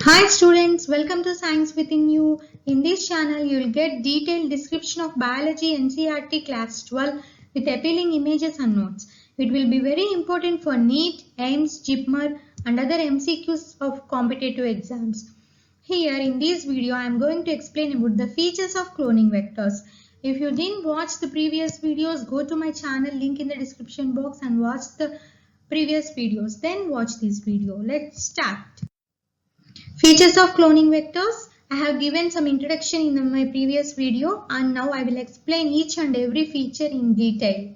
Hi students, welcome to Science Within You. In this channel, you will get detailed description of Biology NCERT Class 12 with appealing images and notes. It will be very important for NEET, AIIMS, JIPMER and other MCQs of competitive exams. Here in this video, I am going to explain about the features of cloning vectors. If you didn't watch the previous videos, go to my channel, link in the description box and watch the previous videos. Then watch this video. Let's start. Features of cloning vectors. I have given some introduction in my previous video and now I will explain each and every feature in detail.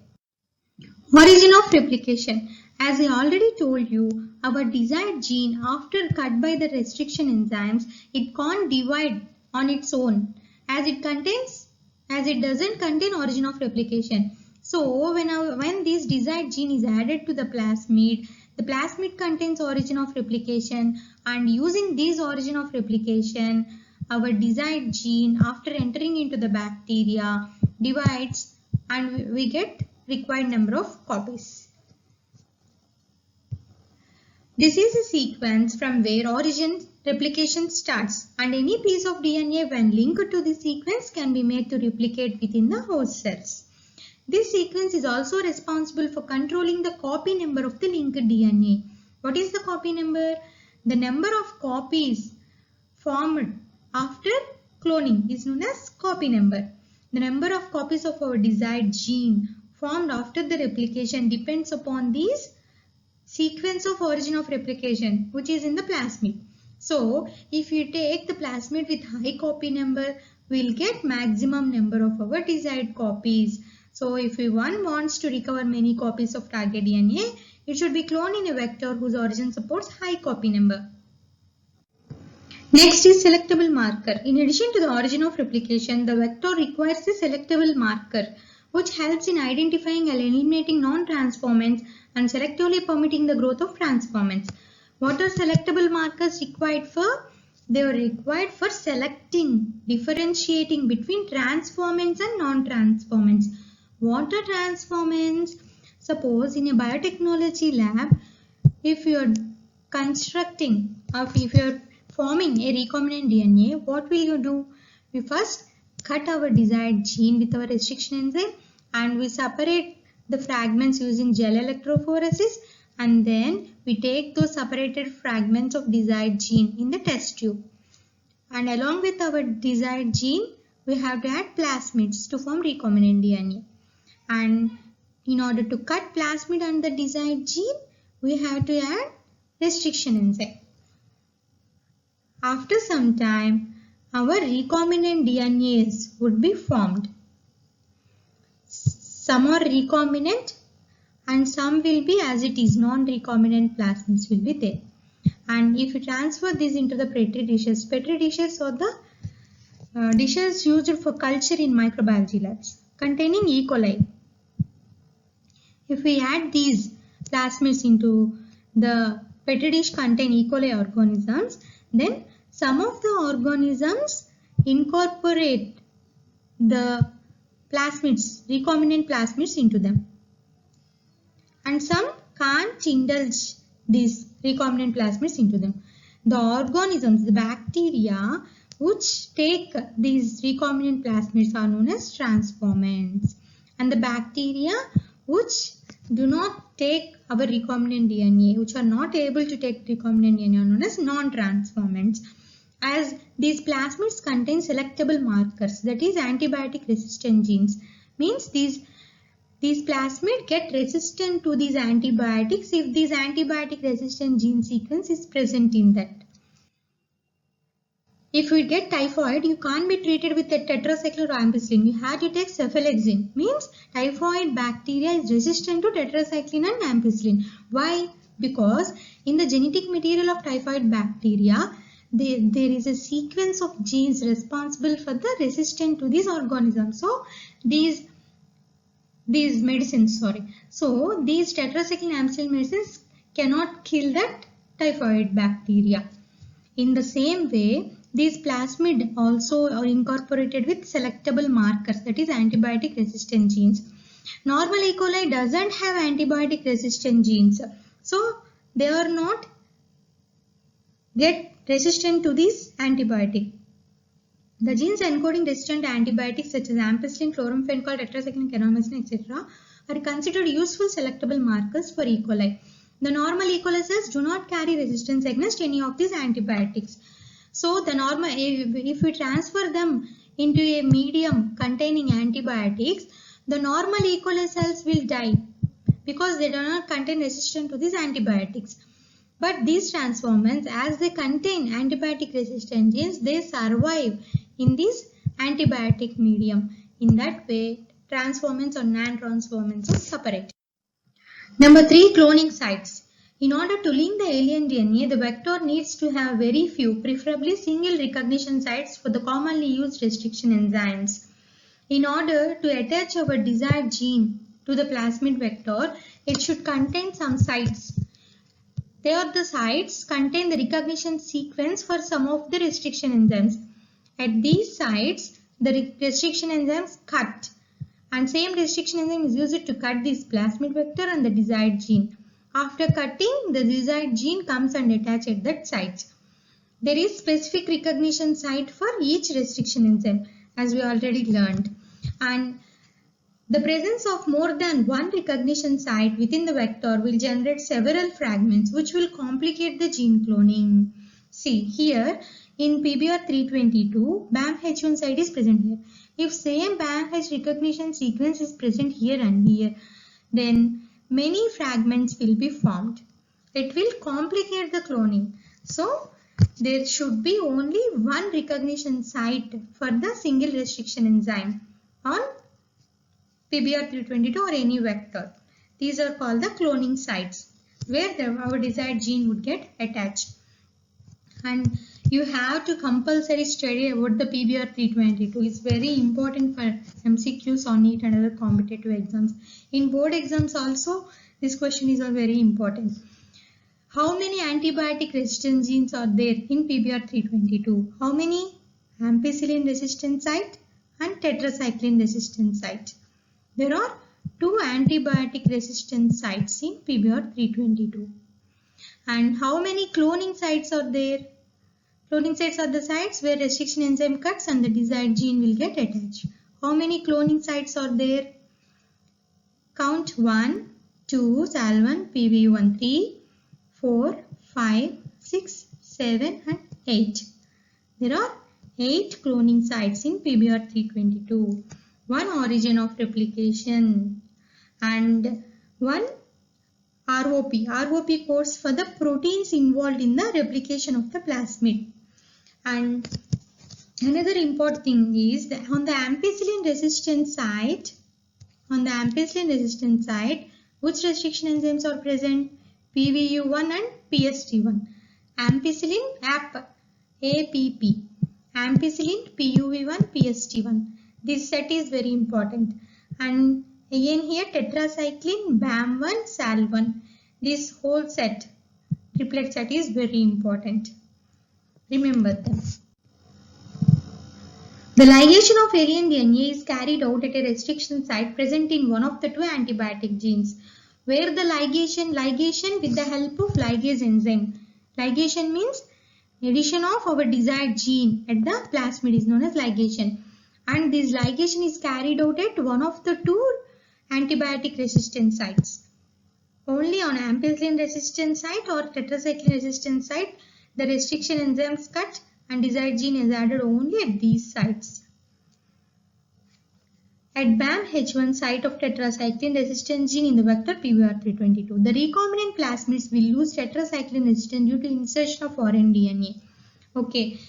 Origin of replication. As I already told you, our desired gene after cut by the restriction enzymes, it can't divide on its own as it doesn't contain origin of replication. So when this desired gene is added to the plasmid contains origin of replication, and using this origin of replication, our desired gene after entering into the bacteria divides and we get required number of copies. This is a sequence from where origin replication starts, and any piece of DNA when linked to the sequence can be made to replicate within the host cells. This sequence is also responsible for controlling the copy number of the linked DNA. What is the copy number? The number of copies formed after cloning is known as copy number. The number of copies of our desired gene formed after the replication depends upon this sequence of origin of replication which is in the plasmid. So if you take the plasmid with high copy number, we will get maximum number of our desired copies. So if one wants to recover many copies of target DNA, it should be cloned in a vector whose origin supports high copy number. Next is selectable marker. In addition to the origin of replication, the vector requires a selectable marker which helps in identifying and eliminating non-transformants and selectively permitting the growth of transformants. What are selectable markers required for? They are required for differentiating between transformants and non-transformants. What are transformants? Suppose in a biotechnology lab, if you are constructing or if you are forming a recombinant DNA, what will you do? We first cut our desired gene with our restriction enzyme and we separate the fragments using gel electrophoresis, and then we take those separated fragments of desired gene in the test tube. And along with our desired gene, we have to add plasmids to form recombinant DNA. And in order to cut plasmid and the desired gene, we have to add restriction enzyme. After some time, our recombinant DNAs would be formed. Some are recombinant and some will be as it is, non-recombinant plasmids will be there. And if you transfer this into the Petri dishes are the dishes used for culture in microbiology labs containing E. coli. If we add these plasmids into the Petri dish contain E. coli organisms, then some of the organisms incorporate the plasmids, recombinant plasmids into them, and some can't indulge these recombinant plasmids into them. The organisms, the bacteria which take these recombinant plasmids are known as transformants, and the bacteria which do not take our recombinant DNA, which are not able to take recombinant DNA, are known as non-transformants. As these plasmids contain selectable markers, that is antibiotic resistant genes, means these plasmid get resistant to these antibiotics if this antibiotic resistant gene sequence is present in that. If you get typhoid, you can't be treated with a tetracycline or ampicillin. You have to take cephalexin. Means typhoid bacteria is resistant to tetracycline and ampicillin. Why? Because in the genetic material of typhoid bacteria, there is a sequence of genes responsible for the resistance to these organisms. So these medicines, so these tetracycline ampicillin medicines cannot kill that typhoid bacteria. In the same way, these plasmid also are incorporated with selectable markers, that is antibiotic resistant genes. Normal E. coli doesn't have antibiotic resistant genes, so they are not get resistant to this antibiotic. The genes encoding resistant antibiotics such as ampicillin, chloramphenicol, tetracycline, kanamycin, etc. are considered useful selectable markers for E. coli. The normal E. coli cells do not carry resistance against any of these antibiotics. So the normal, if we transfer them into a medium containing antibiotics, the normal E. coli cells will die because they do not contain resistance to these antibiotics. But these transformants, as they contain antibiotic resistant genes, they survive in this antibiotic medium. In that way, transformants or non-transformants are separate. Number 3, cloning sites. In order to link the alien DNA, the vector needs to have very few, preferably single recognition sites for the commonly used restriction enzymes. In order to attach our desired gene to the plasmid vector, it should contain some sites. There the sites contain the recognition sequence for some of the restriction enzymes. At these sites, the restriction enzymes cut, and same restriction enzyme is used to cut this plasmid vector and the desired gene. After cutting, the desired gene comes and attaches at that site. There is specific recognition site for each restriction enzyme, as we already learned. And the presence of more than one recognition site within the vector will generate several fragments which will complicate the gene cloning. See here in PBR322, BAMH1 site is present here. If same BAMH recognition sequence is present here and here, then many fragments will be formed. It will complicate the cloning. So there should be only one recognition site for the single restriction enzyme on PBR322 or any vector. These are called the cloning sites where our desired gene would get attached. And you have to compulsory study about the PBR322. It's very important for MCQs on it and other competitive exams. In board exams also, this question is very important. How many antibiotic resistant genes are there in PBR322? How many ampicillin resistant site and tetracycline resistant site? There are 2 antibiotic resistant sites in PBR322. And how many cloning sites are there? Cloning sites are the sites where restriction enzyme cuts and the desired gene will get attached. How many cloning sites are there? Count 1, 2, SAL1, PB1, 3, 4, 5, 6, 7 and 8. There are 8 cloning sites in PBR322. 1 origin of replication and 1 ROP. ROP codes for the proteins involved in the replication of the plasmid. And another important thing is that on the ampicillin resistant site, which restriction enzymes are present? PVU1 and PST1. Ampicillin APP, ampicillin PUV1, PST1. This set is very important. And again here tetracycline, BAM1, SAL1. This whole set, triplet set is very important. Remember them. The ligation of alien DNA is carried out at a restriction site present in one of the 2 antibiotic genes. Where the ligation with the help of ligase enzyme. Ligation means addition of our desired gene at the plasmid is known as ligation. And this ligation is carried out at one of the 2 antibiotic resistant sites. Only on ampicillin resistant site or tetracycline resistant site, the restriction enzymes cut and desired gene is added only at these sites. At BAMH1 site of tetracycline resistant gene in the vector PBR322, the recombinant plasmids will lose tetracycline resistance due to insertion of foreign DNA. Okay.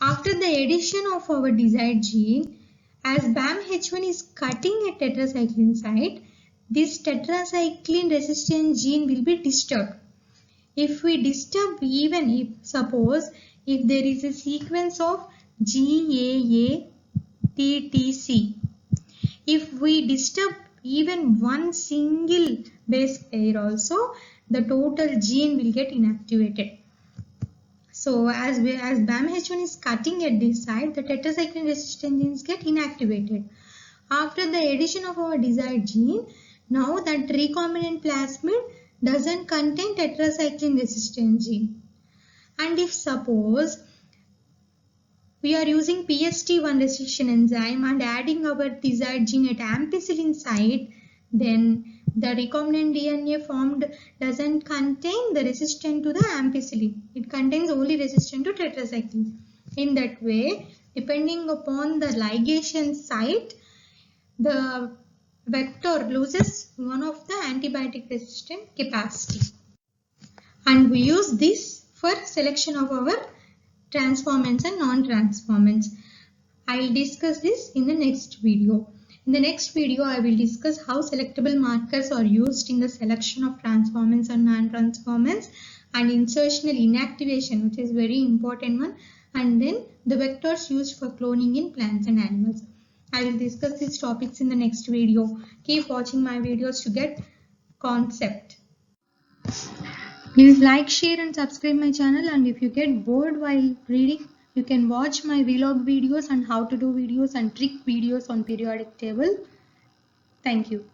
After the addition of our desired gene, as BAMH1 is cutting a tetracycline site, this tetracycline resistant gene will be disturbed. If we disturb suppose if there is a sequence of GAA-TTC, if we disturb even one single base pair also, the total gene will get inactivated. So as BAMH1 is cutting at this site, the tetracycline resistant genes get inactivated. After the addition of our desired gene, now that recombinant plasmid doesn't contain tetracycline resistant gene. And if suppose we are using PST1 restriction enzyme and adding our desired gene at ampicillin site, then the recombinant DNA formed doesn't contain the resistant to the ampicillin. It contains only resistant to tetracycline. In that way, depending upon the ligation site, the vector loses one of the antibiotic resistant capacity. And we use this for selection of our transformants and non-transformants. I will discuss this in the next video. In the next video, I will discuss how selectable markers are used in the selection of transformants and non-transformants, and insertional inactivation, which is very important one, and then the vectors used for cloning in plants and animals. I will discuss these topics in the next video. Keep watching my videos to get concept. Please like, share and subscribe my channel, and if you get bored while reading, you can watch my vlog videos on how to do videos and trick videos on periodic table. Thank you.